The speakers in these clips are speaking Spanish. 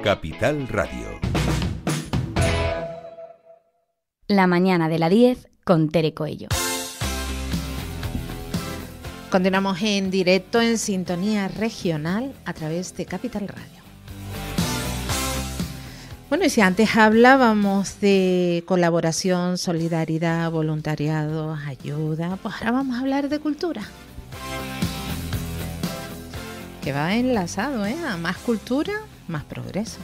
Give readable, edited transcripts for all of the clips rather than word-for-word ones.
Capital Radio. La mañana de la 10 con Tere Coello. Continuamos en directo en sintonía regional a través de Capital Radio. Bueno, y si antes hablábamos de colaboración, solidaridad, voluntariado, ayuda, pues ahora vamos a hablar de cultura. Que va enlazado, a más cultura, más progreso.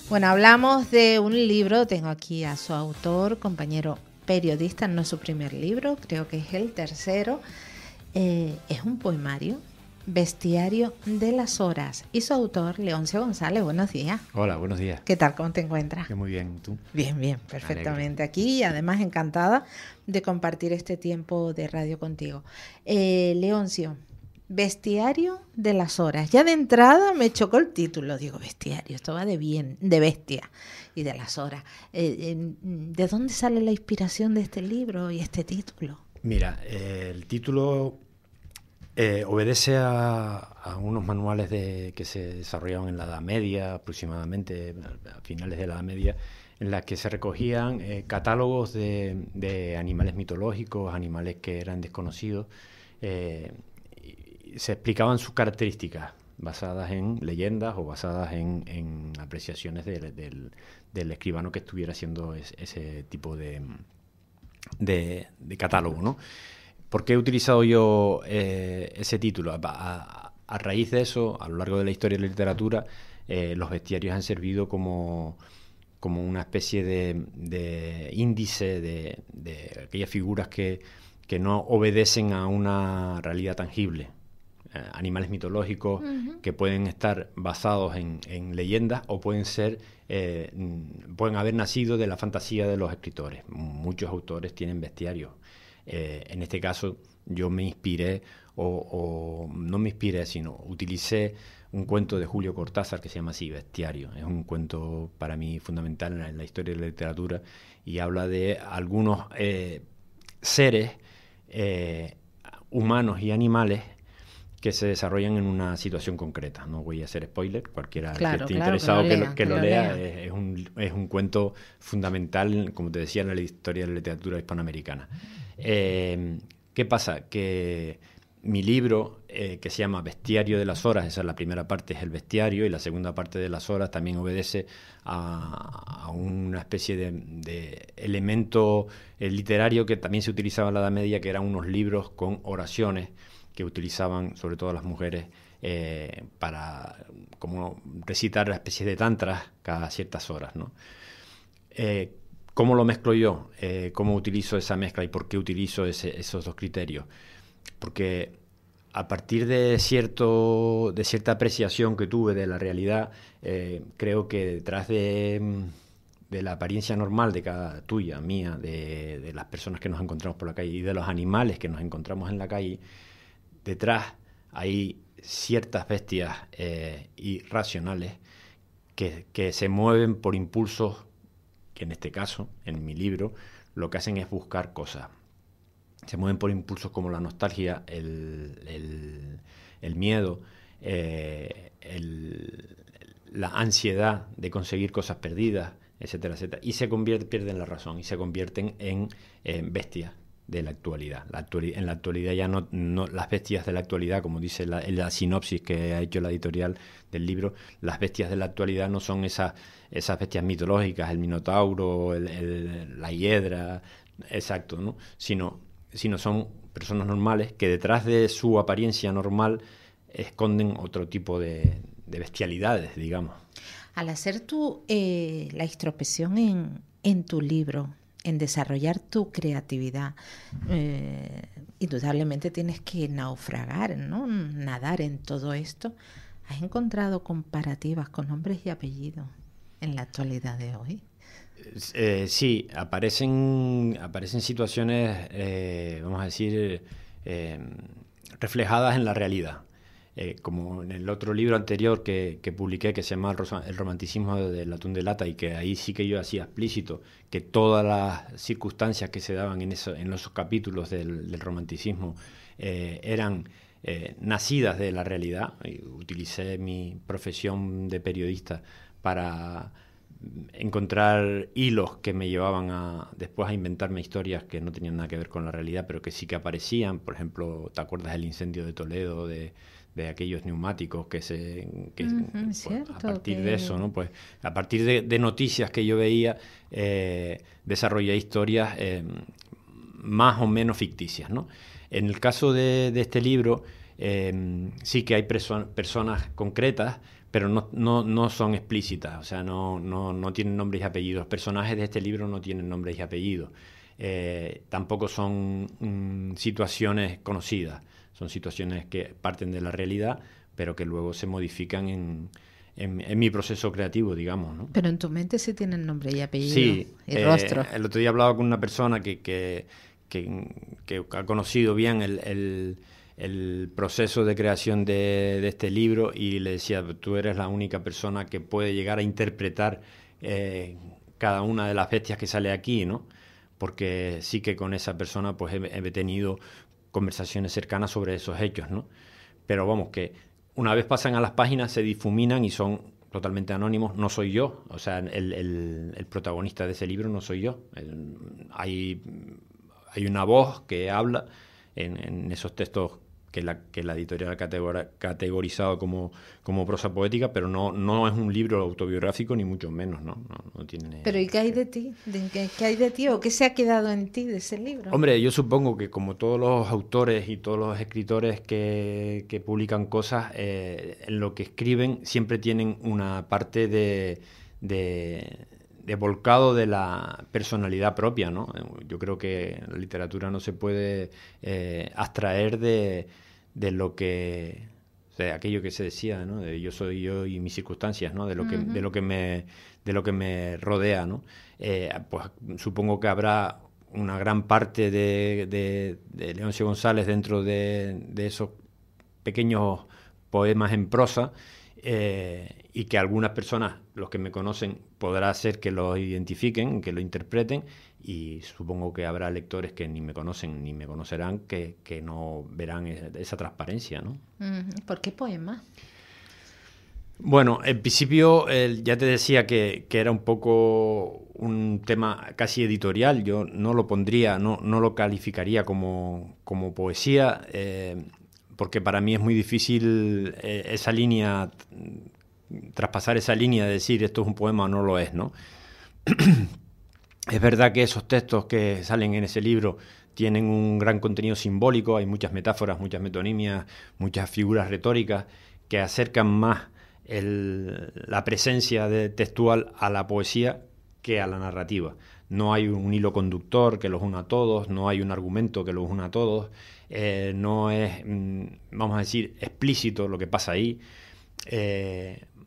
Bueno, hablamos de un libro, tengo aquí a su autor, compañero periodista, no es su primer libro, creo que es el tercero. Es un poemario, Bestiario de las Horas, y su autor, Leoncio González. Buenos días. Hola, buenos días. ¿Qué tal? ¿Cómo te encuentras? Muy bien, ¿tú? Bien, perfectamente. Aquí y además encantada de compartir este tiempo de radio contigo. Leoncio, Bestiario de las Horas. Ya de entrada me chocó el título. Digo, bestiario, esto va de bestia y de las horas. ¿De dónde sale la inspiración de este libro y este título? Mira, el título obedece a unos manuales que se desarrollaron en la Edad Media, aproximadamente a finales de la Edad Media, en las que se recogían catálogos de animales mitológicos, animales que eran desconocidos. Se explicaban sus características basadas en leyendas o basadas en apreciaciones del escribano que estuviera haciendo ese tipo de catálogo, ¿no? ¿Por qué he utilizado yo ese título? A raíz de eso, a lo largo de la historia de la literatura, los bestiarios han servido como una especie de índice de aquellas figuras que no obedecen a una realidad tangible. Animales mitológicos que pueden estar basados en leyendas o pueden haber nacido de la fantasía de los escritores. Muchos autores tienen bestiarios. En este caso yo me inspiré, o no me inspiré, sino utilicé un cuento de Julio Cortázar que se llama así, Bestiario. Es un cuento para mí fundamental en la historia de la literatura y habla de algunos seres humanos y animales que se desarrollan en una situación concreta. No voy a hacer spoiler, cualquiera que esté interesado que lo lea. Es un cuento fundamental, como te decía, en la historia de la literatura hispanoamericana. ¿Qué pasa? Que mi libro, que se llama Bestiario de las Horas, esa es la primera parte, es el bestiario, y la segunda parte de las horas también obedece a una especie de elemento literario que también se utilizaba en la Edad Media, que eran unos libros con oraciones que utilizaban sobre todo las mujeres para como recitar una especie de tantras cada ciertas horas, ¿no? ¿Cómo lo mezclo yo? ¿Cómo utilizo esa mezcla y por qué utilizo esos dos criterios? Porque a partir de cierta apreciación que tuve de la realidad, creo que detrás de la apariencia normal de cada tuya, mía, de las personas que nos encontramos por la calle y de los animales que nos encontramos en la calle, detrás hay ciertas bestias irracionales que se mueven por impulsos que en este caso, en mi libro, lo que hacen es buscar cosas. Se mueven por impulsos como la nostalgia, el miedo, la ansiedad de conseguir cosas perdidas, etcétera, etcétera. Y pierden la razón y se convierten en bestias de la actualidad. En la actualidad ya no las bestias de la actualidad, como dice la sinopsis que ha hecho la editorial del libro, las bestias de la actualidad no son esas bestias mitológicas, el minotauro, la hiedra, exacto, ¿no? Sino son personas normales que detrás de su apariencia normal esconden otro tipo de bestialidades, digamos. Al hacer tú la introspección en tu libro, en desarrollar tu creatividad, indudablemente tienes que naufragar, ¿no? Nadar en todo esto. ¿Has encontrado comparativas con nombres y apellidos en la actualidad de hoy? Sí, aparecen situaciones, vamos a decir, reflejadas en la realidad. Como en el otro libro anterior que publiqué, que se llama El romanticismo del atún de lata, y que ahí sí que yo hacía explícito que todas las circunstancias que se daban en esos capítulos del romanticismo eran nacidas de la realidad. utilicé mi profesión de periodista para encontrar hilos que me llevaban después a inventarme historias que no tenían nada que ver con la realidad, pero que sí que aparecían. Por ejemplo, ¿te acuerdas del incendio de Toledo, de aquellos neumáticos pues, a partir de eso, ¿no? Pues a partir de noticias que yo veía, desarrollé historias más o menos ficticias, ¿no? En el caso de este libro, sí que hay personas concretas, pero no son explícitas, o sea, no tienen nombres y apellidos. Los personajes de este libro no tienen nombres y apellidos. Tampoco son situaciones conocidas, son situaciones que parten de la realidad, pero que luego se modifican en mi proceso creativo, digamos, ¿no? Pero en tu mente sí tienen nombre y apellido, sí, y rostro. El otro día hablaba con una persona que ha conocido bien el proceso de creación de este libro, y le decía, tú eres la única persona que puede llegar a interpretar cada una de las bestias que sale aquí, ¿no? Porque sí que con esa persona pues he tenido conversaciones cercanas sobre esos hechos, ¿no? Pero vamos, que una vez pasan a las páginas se difuminan y son totalmente anónimos. No soy yo, o sea, el protagonista de ese libro no soy yo. Hay una voz que habla en esos textos que la editorial ha categorizado como prosa poética, pero no es un libro autobiográfico, ni mucho menos, ¿no? No tiene... ¿Pero y qué hay de ti? ¿Qué hay de ti o qué se ha quedado en ti de ese libro? Hombre, yo supongo que como todos los autores y todos los escritores que publican cosas, en lo que escriben siempre tienen una parte de volcado de la personalidad propia, ¿no? Yo creo que la literatura no se puede abstraer de lo que, o sea, aquello que se decía, ¿no? De yo soy yo y mis circunstancias, ¿no? De lo que me rodea, ¿no? Pues supongo que habrá una gran parte de Leoncio González dentro de esos pequeños poemas en prosa, y que algunas personas, los que me conocen, podrá ser que lo identifiquen, que lo interpreten, y supongo que habrá lectores que ni me conocen ni me conocerán que no verán esa transparencia, ¿no? ¿Por qué poema? Bueno, en principio ya te decía que era un poco un tema casi editorial. Yo no lo pondría, no lo calificaría como poesía, porque para mí es muy difícil esa línea, traspasar esa línea de decir esto es un poema o no lo es, ¿no? Es verdad que esos textos que salen en ese libro tienen un gran contenido simbólico, hay muchas metáforas, muchas metonimias, muchas figuras retóricas que acercan más la presencia textual a la poesía que a la narrativa. No hay un hilo conductor que los una a todos, no hay un argumento que los una a todos, no es, vamos a decir, explícito lo que pasa ahí.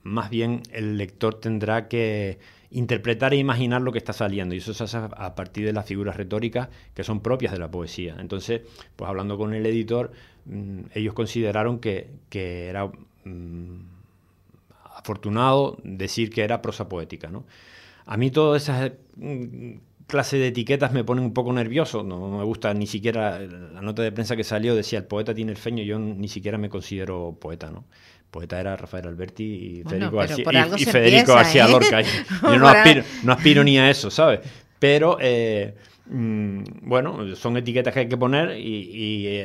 Más bien el lector tendrá que interpretar e imaginar lo que está saliendo, y eso se hace a partir de las figuras retóricas que son propias de la poesía. Entonces, pues hablando con el editor, ellos consideraron que era afortunado decir que era prosa poética, ¿no? A mí todas esas clases de etiquetas me ponen un poco nervioso, no me gusta ni siquiera. La nota de prensa que salió decía el poeta tiene el feño, yo ni siquiera me considero poeta, ¿no? Poeta era Rafael Alberti y Federico García Lorca. Yo no aspiro ni a eso, ¿sabes? Pero, bueno, son etiquetas que hay que poner y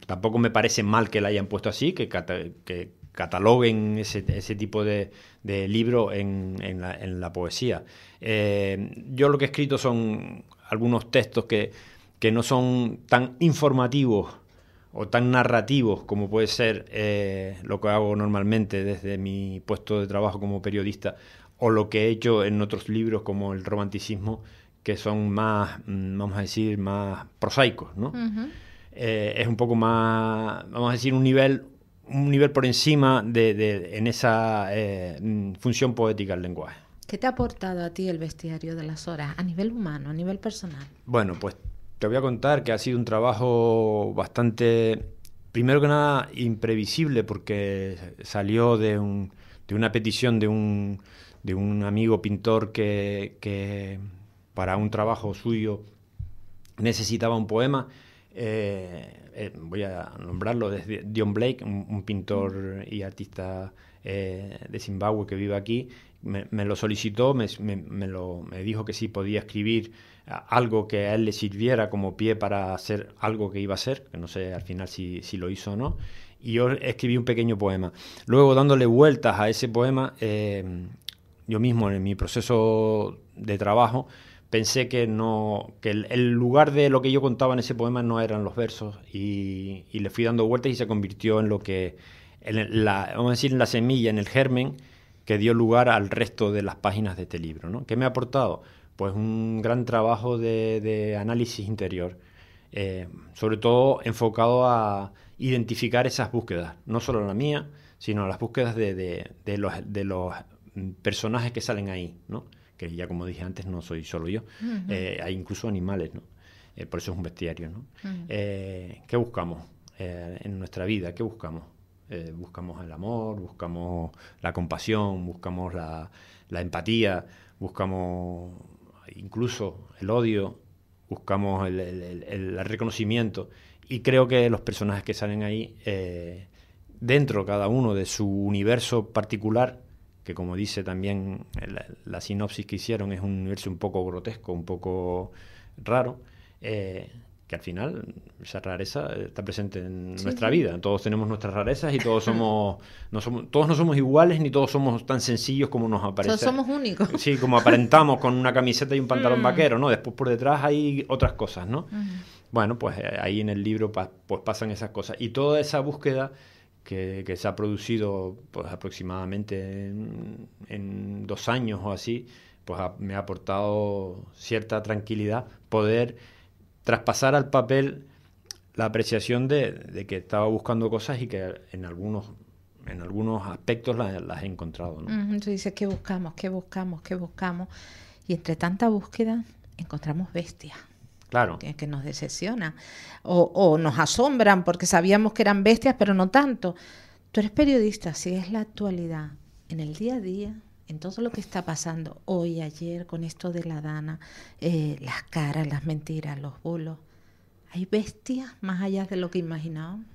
tampoco me parece mal que la hayan puesto así, que cataloguen ese tipo de libro en la poesía. Yo lo que he escrito son algunos textos que no son tan informativos o tan narrativos como puede ser lo que hago normalmente desde mi puesto de trabajo como periodista, o lo que he hecho en otros libros como el romanticismo, que son más, vamos a decir, más prosaicos, ¿no? Uh-huh. Es un poco más, vamos a decir, un nivel por encima en esa función poética del lenguaje. ¿Qué te ha aportado a ti el bestiario de las horas, a nivel humano, a nivel personal? Bueno, pues te voy a contar que ha sido un trabajo bastante, primero que nada, imprevisible, porque salió de una petición de un amigo pintor que para un trabajo suyo necesitaba un poema. voy a nombrarlo, desde Dion Blake, un pintor y artista de Zimbabue que vive aquí, me lo solicitó, me dijo que sí podía escribir algo que a él le sirviera como pie para hacer algo que iba a hacer, que no sé al final si lo hizo o no, y yo escribí un pequeño poema. Luego, dándole vueltas a ese poema, yo mismo en mi proceso de trabajo pensé que el lugar de lo que yo contaba en ese poema no eran los versos, y le fui dando vueltas y se convirtió en lo que, vamos a decir, en la semilla, en el germen que dio lugar al resto de las páginas de este libro, ¿no? ¿Qué me ha aportado? Pues un gran trabajo de análisis interior, sobre todo enfocado a identificar esas búsquedas, no solo la mía, sino las búsquedas de los personajes que salen ahí, ¿no? Que ya, como dije antes, no soy solo yo. Hay incluso animales, ¿no? Por eso es un bestiario, ¿no? ¿Qué buscamos en nuestra vida? ¿Qué buscamos? Buscamos el amor, buscamos la compasión, buscamos la empatía, buscamos incluso el odio, buscamos el reconocimiento. Y creo que los personajes que salen ahí, dentro cada uno de su universo particular, que como dice también la sinopsis que hicieron, es un universo un poco grotesco, un poco raro, que al final esa rareza está presente en nuestra vida. Todos tenemos nuestras rarezas y todos no somos iguales, ni todos somos tan sencillos como nos aparece. Todos somos únicos. Sí, como aparentamos con una camiseta y un pantalón vaquero, ¿no? Después por detrás hay otras cosas, ¿no? Bueno, pues ahí en el libro pues pasan esas cosas. Y toda esa búsqueda que se ha producido pues aproximadamente en 2 años o así, pues me ha aportado cierta tranquilidad poder traspasar al papel la apreciación de que estaba buscando cosas y que en algunos aspectos las he encontrado, ¿no? Tú dices, ¿qué buscamos? ¿Qué buscamos? ¿Qué buscamos? Y entre tanta búsqueda encontramos bestias. Claro. Que nos decepcionan o nos asombran porque sabíamos que eran bestias, pero no tanto. Tú eres periodista, sigues la actualidad en el día a día, en todo lo que está pasando hoy, ayer, con esto de la Dana, las caras, las mentiras, los bulos. ¿Hay bestias más allá de lo que imaginábamos?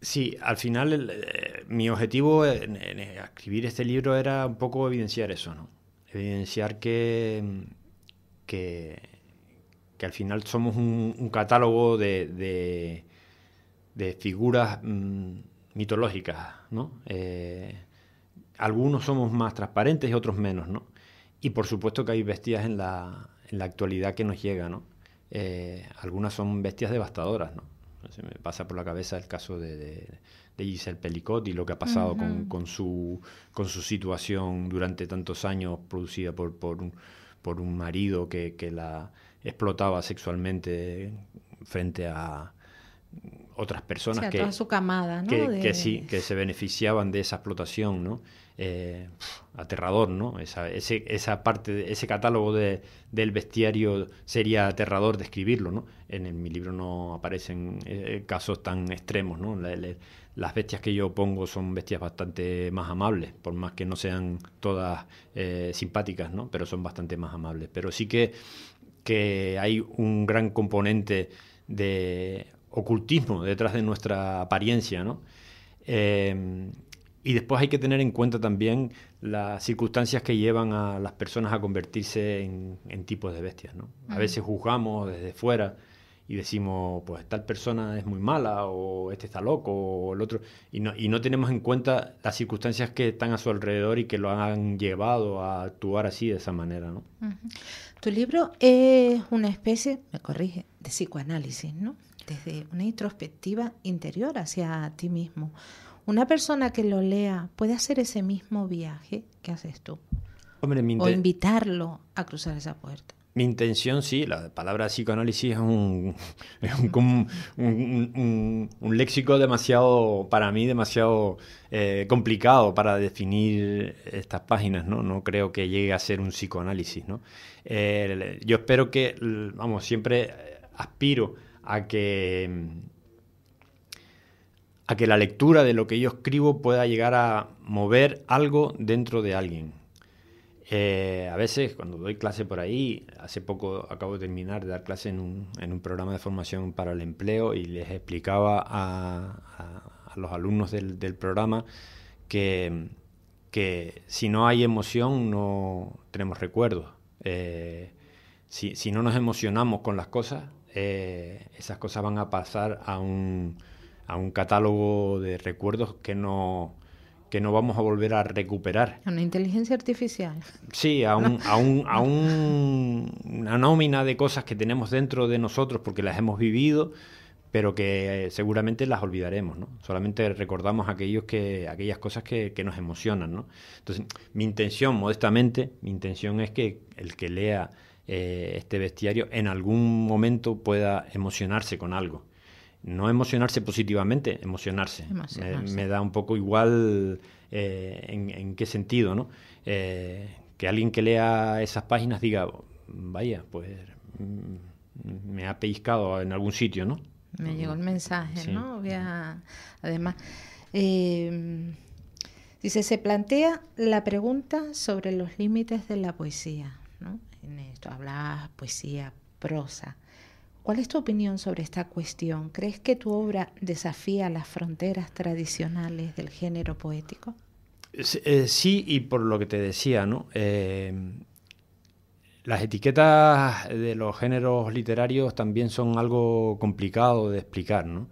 Sí, al final mi objetivo en escribir este libro era un poco evidenciar eso, ¿no? Evidenciar que al final somos un catálogo de figuras mitológicas, ¿no? Algunos somos más transparentes y otros menos, ¿no? Y por supuesto que hay bestias en la actualidad que nos llega, ¿no? Algunas son bestias devastadoras, ¿no? Se me pasa por la cabeza el caso de Giselle Pelicot y lo que ha pasado con su situación durante tantos años, producida por un marido que la explotaba sexualmente frente a otras personas, toda su camada, ¿no? que se beneficiaban de esa explotación, ¿no? Aterrador, ¿no? Esa parte, ese catálogo del bestiario sería aterrador describirlo, ¿no? En mi libro no aparecen casos tan extremos, ¿no? Las bestias que yo pongo son bestias bastante más amables, por más que no sean todas simpáticas, ¿no? Pero son bastante más amables. Pero sí que hay un gran componente de ocultismo detrás de nuestra apariencia, ¿no? Y después hay que tener en cuenta también las circunstancias que llevan a las personas a convertirse en tipos de bestias, ¿no? A veces juzgamos desde fuera y decimos, pues tal persona es muy mala, o este está loco, o el otro, y no tenemos en cuenta las circunstancias que están a su alrededor y que lo han llevado a actuar así, de esa manera, ¿no? Tu libro es una especie, me corrige, de psicoanálisis, ¿no? Desde una introspectiva interior hacia ti mismo. Una persona que lo lea puede hacer ese mismo viaje que haces tú. Hombre, o invitarlo a cruzar esa puerta. Mi intención, sí, la palabra psicoanálisis es un léxico demasiado, para mí, demasiado complicado para definir estas páginas, ¿no? No creo que llegue a ser un psicoanálisis, ¿no? Yo espero que, vamos, siempre aspiro a que la lectura de lo que yo escribo pueda llegar a mover algo dentro de alguien. A veces cuando doy clase por ahí, hace poco acabo de terminar de dar clase en un programa de formación para el empleo y les explicaba a los alumnos del programa que si no hay emoción no tenemos recuerdos. Si no nos emocionamos con las cosas, esas cosas van a pasar a un catálogo de recuerdos que no vamos a volver a recuperar. Una inteligencia artificial. Sí, a una nómina de cosas que tenemos dentro de nosotros porque las hemos vivido, pero que seguramente las olvidaremos, ¿no? Solamente recordamos aquellas cosas que nos emocionan, ¿no? Entonces, mi intención, modestamente, es que el que lea este bestiario en algún momento pueda emocionarse con algo. No emocionarse positivamente, emocionarse. Me da un poco igual en qué sentido, ¿no? Que alguien que lea esas páginas diga, vaya, pues me ha pellizcado en algún sitio, ¿no? Me llegó el mensaje, sí. ¿No? Además, dice, se plantea la pregunta sobre los límites de la poesía, ¿no? En esto hablas poesía, prosa. ¿Cuál es tu opinión sobre esta cuestión? ¿Crees que tu obra desafía las fronteras tradicionales del género poético? Sí, y por lo que te decía, ¿no? Las etiquetas de los géneros literarios también son algo complicado de explicar, ¿no?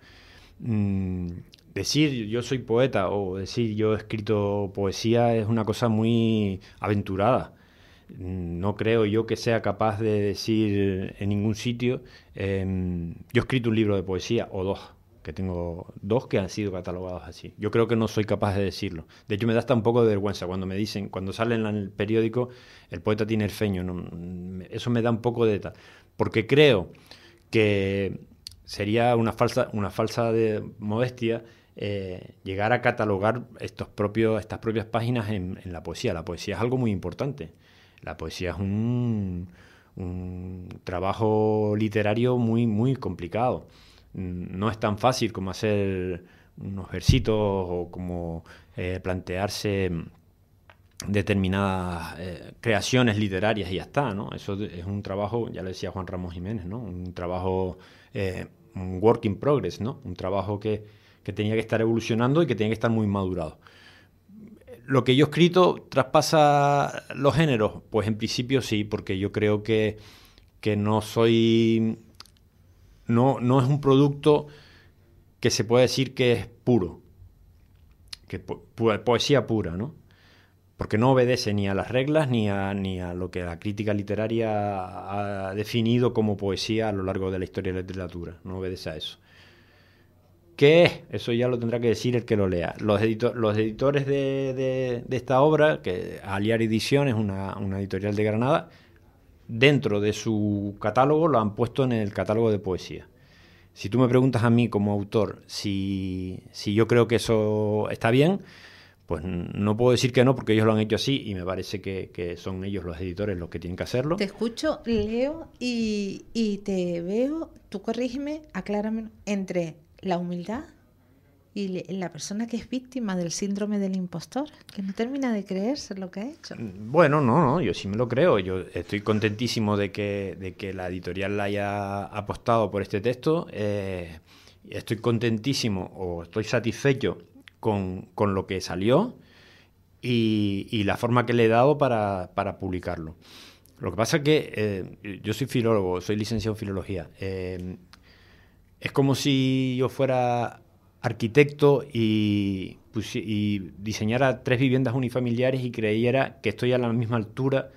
Decir yo soy poeta o decir yo he escrito poesía es una cosa muy aventurada. No creo yo que sea capaz de decir en ningún sitio, yo he escrito un libro de poesía o dos, que tengo dos que han sido catalogados así. Yo creo que no soy capaz de decirlo. De hecho, me da hasta un poco de vergüenza cuando me dicen, cuando sale en el periódico, el poeta tiene el feño. ¿No? Eso me da un poco de tal. Porque creo que sería una falsa de modestia llegar a catalogar estas propias páginas en la poesía. La poesía es algo muy importante. La poesía es un trabajo literario muy, muy complicado. No es tan fácil como hacer unos versitos o como plantearse determinadas creaciones literarias y ya está, ¿no? Eso es un trabajo, ya lo decía Juan Ramón Jiménez, ¿no? Un trabajo, un work in progress, ¿no? Un trabajo que tenía que estar evolucionando y que tenía que estar muy madurado. ¿Lo que yo he escrito traspasa los géneros? Pues en principio sí, porque yo creo que no soy... No es un producto que se puede decir que es puro, que poesía pura, ¿no? Porque no obedece ni a las reglas ni a lo que la crítica literaria ha definido como poesía a lo largo de la historia de la literatura. No obedece a eso. ¿Qué es? Eso ya lo tendrá que decir el que lo lea. Los editores de esta obra, que Aliar Ediciones, una editorial de Granada, dentro de su catálogo lo han puesto en el catálogo de poesía. Si tú me preguntas a mí como autor si yo creo que eso está bien, pues no puedo decir que no, porque ellos lo han hecho así y me parece que son ellos los editores los que tienen que hacerlo. Te escucho, leo y te veo, tú corrígeme, aclárame, entre la humildad y la persona que es víctima del síndrome del impostor, que no termina de creerse lo que ha hecho. Bueno, no, yo sí me lo creo. Yo estoy contentísimo de que la editorial haya apostado por este texto. Estoy contentísimo o estoy satisfecho con lo que salió y la forma que le he dado para publicarlo. Lo que pasa es que yo soy filólogo, soy licenciado en filología. Es como si yo fuera arquitecto y diseñara 3 viviendas unifamiliares y creyera que estoy a la misma altura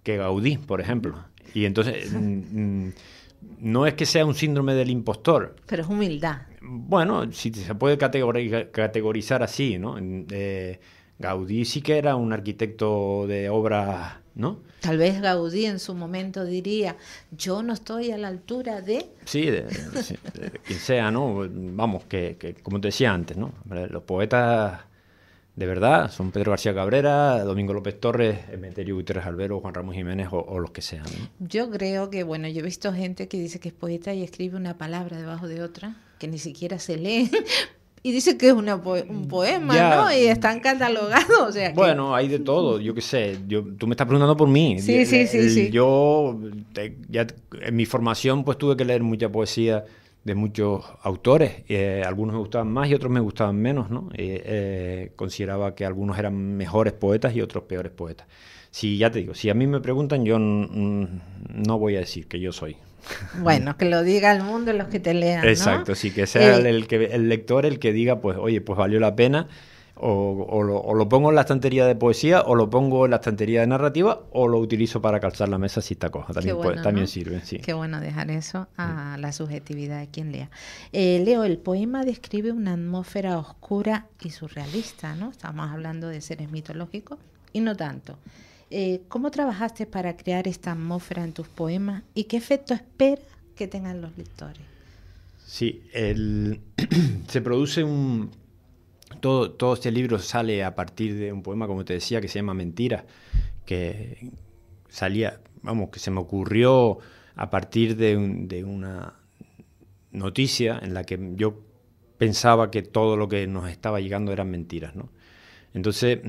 que Gaudí, por ejemplo. Y entonces no es que sea un síndrome del impostor. Pero es humildad. Bueno, si se puede categorizar así, ¿no? Gaudí sí que era un arquitecto de obras, ¿no? Tal vez Gaudí en su momento diría, yo no estoy a la altura de... Sí, de quien sea, ¿no? Vamos, que como te decía antes, ¿no? Los poetas de verdad son Pedro García Cabrera, Domingo López Torres, Emeterio Gutiérrez Albero, Juan Ramón Jiménez o los que sean, ¿no? Yo creo que, bueno, yo he visto gente que dice que es poeta y escribe una palabra debajo de otra, que ni siquiera se lee, Y dice que es un poema, ya, ¿no? Y están catalogados, o sea que... Bueno, hay de todo, yo qué sé. Tú me estás preguntando por mí. Sí. Yo, ya en mi formación, pues tuve que leer mucha poesía de muchos autores. Algunos me gustaban más y otros me gustaban menos, ¿no? Consideraba que algunos eran mejores poetas y otros peores poetas. Si ya te digo, si a mí me preguntan, yo no voy a decir que yo soy. Bueno, que lo diga el mundo los que te lean, ¿no? Exacto, sí, que sea el lector el que diga, pues, oye, pues valió la pena, o lo pongo en la estantería de poesía, o lo pongo en la estantería de narrativa, o lo utilizo para calzar la mesa si está coja. También, bueno, también ¿no? Sirve, sí. Qué bueno dejar eso a la subjetividad de quien lea. Leo, el poema describe una atmósfera oscura y surrealista, ¿no? Estamos hablando de seres mitológicos y no tanto. ¿Cómo trabajaste para crear esta atmósfera en tus poemas y qué efecto esperas que tengan los lectores? Sí, se produce todo este libro sale a partir de un poema, como te decía, que se llama Mentiras, que se me ocurrió a partir de una noticia en la que yo pensaba que todo lo que nos estaba llegando eran mentiras, ¿no? Entonces...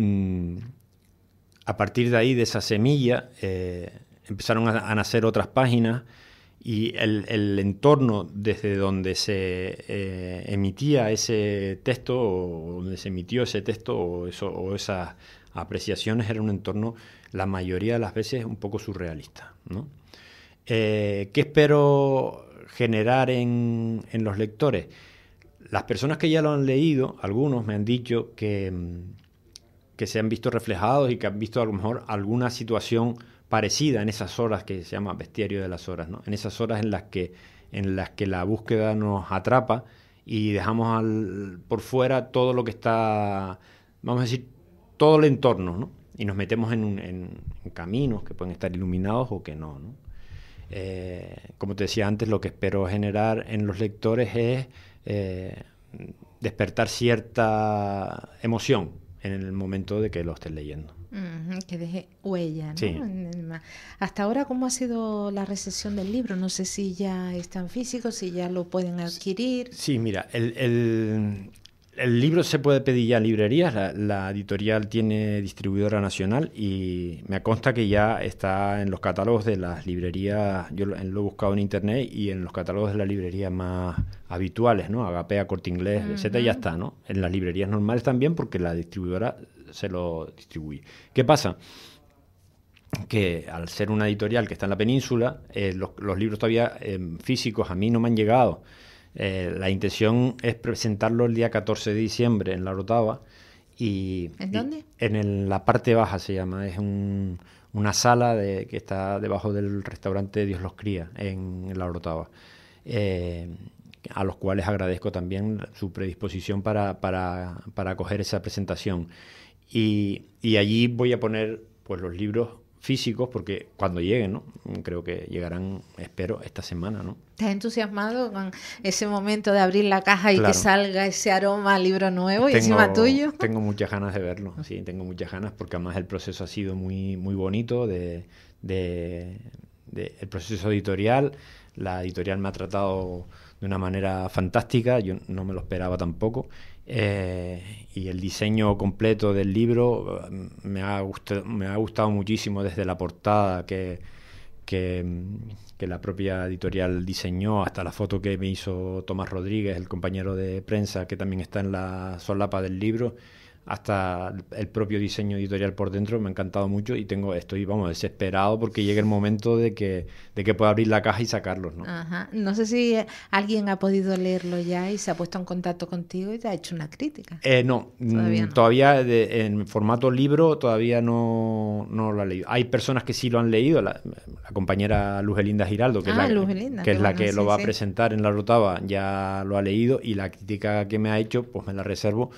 a partir de ahí, de esa semilla, empezaron a nacer otras páginas y el entorno desde donde se emitía ese texto o donde se emitió ese texto o esas apreciaciones era un entorno, la mayoría de las veces, un poco surrealista, ¿no? ¿Qué espero generar en los lectores? Las personas que ya lo han leído, algunos me han dicho que se han visto reflejados y que han visto a lo mejor alguna situación parecida en esas horas que se llama bestiario de las horas, ¿no? En esas horas en las que la búsqueda nos atrapa y dejamos por fuera todo lo que está, vamos a decir, todo el entorno, ¿no? Y nos metemos en caminos que pueden estar iluminados o que no, ¿no? Como te decía antes, lo que espero generar en los lectores es despertar cierta emoción en el momento de que lo estés leyendo. Que deje huella, ¿no? Sí. Hasta ahora, ¿cómo ha sido la recepción del libro? No sé si ya está en físico, si ya lo pueden adquirir. Sí, mira, el libro se puede pedir ya en librerías, la editorial tiene distribuidora nacional y me consta que ya está en los catálogos de las librerías, yo lo he buscado en internet y en los catálogos de las librerías más habituales, ¿no? Agapea, Corte Inglés, etcétera, ya está, ¿no? En las librerías normales también porque la distribuidora se lo distribuye. ¿Qué pasa? Que al ser una editorial que está en la península, los libros todavía físicos a mí no me han llegado. La intención es presentarlo el día 14 de diciembre en La Orotava. ¿En dónde? En la parte baja se llama. Es una sala que está debajo del restaurante Dios los cría, en La Orotava. A los cuales agradezco también su predisposición para acoger esa presentación. Y allí voy a poner pues los libros físicos, porque cuando lleguen, ¿no? Creo que llegarán, espero, esta semana, ¿no? ¿Estás entusiasmado con ese momento de abrir la caja y claro, que salga ese aroma a libro nuevo y encima tuyo? Tengo muchas ganas de verlo, sí, tengo muchas ganas, porque además el proceso ha sido muy, muy bonito, el proceso editorial. La editorial me ha tratado de una manera fantástica, yo no me lo esperaba tampoco. Y el diseño completo del libro me ha gustado muchísimo, desde la portada que la propia editorial diseñó, hasta la foto que me hizo Tomás Rodríguez, el compañero de prensa que también está en la solapa del libro, hasta el propio diseño editorial por dentro. Me ha encantado mucho y estoy desesperado porque llegue el momento de que pueda abrir la caja y sacarlos, ¿no? Ajá. No sé si alguien ha podido leerlo ya y se ha puesto en contacto contigo y te ha hecho una crítica. No, todavía en formato libro todavía no lo ha leído. Hay personas que sí lo han leído, la compañera Luz Elinda Giraldo, que es la que lo va a presentar en La Orotava, ya lo ha leído, y la crítica que me ha hecho pues me la reservo,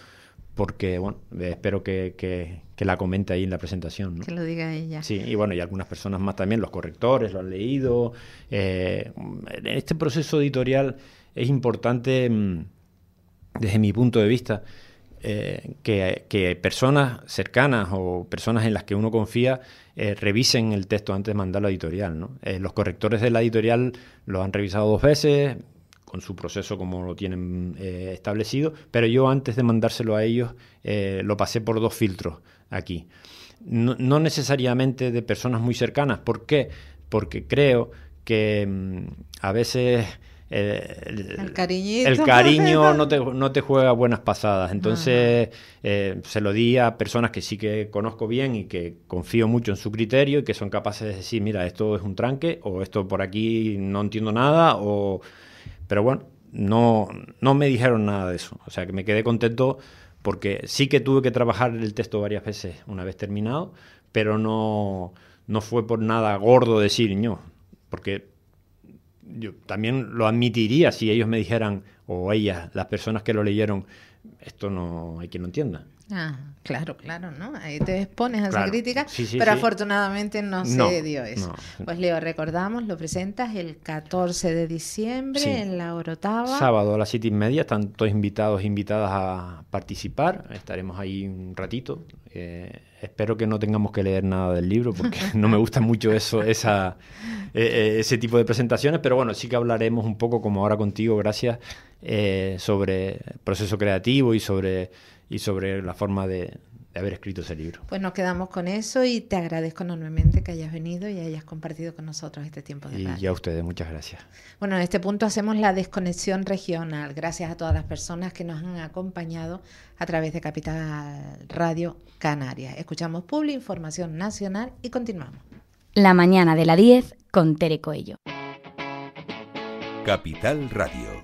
porque bueno, espero que la comente ahí en la presentación, ¿no? Que lo diga ella. Sí, y bueno, y algunas personas más también, los correctores lo han leído. En este proceso editorial es importante, desde mi punto de vista, que personas cercanas o personas en las que uno confía revisen el texto antes de mandarlo a la editorial, ¿no? Los correctores de la editorial lo han revisado 2 veces, con su proceso como lo tienen establecido, pero yo antes de mandárselo a ellos lo pasé por 2 filtros aquí. No necesariamente de personas muy cercanas. ¿Por qué? Porque creo que a veces el cariño no te juega buenas pasadas. Entonces se lo di a personas que sí que conozco bien y que confío mucho en su criterio y que son capaces de decir, mira, esto es un tranque, o esto por aquí no entiendo nada, pero bueno, no me dijeron nada de eso. O sea que me quedé contento porque sí que tuve que trabajar el texto varias veces una vez terminado, pero no fue por nada gordo decir no, porque yo también lo admitiría si ellos me dijeran, o ellas, las personas que lo leyeron, esto no hay quien lo entienda. Claro, ¿no? Ahí te expones a esa crítica, pero afortunadamente no se dio eso. Pues Leo, recordamos, lo presentas el 14 de diciembre en la Orotava. Sábado a las 7:30, están todos invitados e invitadas a participar, estaremos ahí un ratito. Espero que no tengamos que leer nada del libro, porque no me gusta mucho ese tipo de presentaciones, pero bueno, sí que hablaremos un poco, como ahora contigo, gracias, sobre proceso creativo y sobre la forma de haber escrito ese libro. Pues nos quedamos con eso y te agradezco enormemente que hayas venido y hayas compartido con nosotros este tiempo de radio. Y a ustedes, muchas gracias. Bueno, en este punto hacemos la desconexión regional. Gracias a todas las personas que nos han acompañado a través de Capital Radio Canarias. Escuchamos Publi, información nacional y continuamos. La mañana de la 10 con Tere Coello. Capital Radio.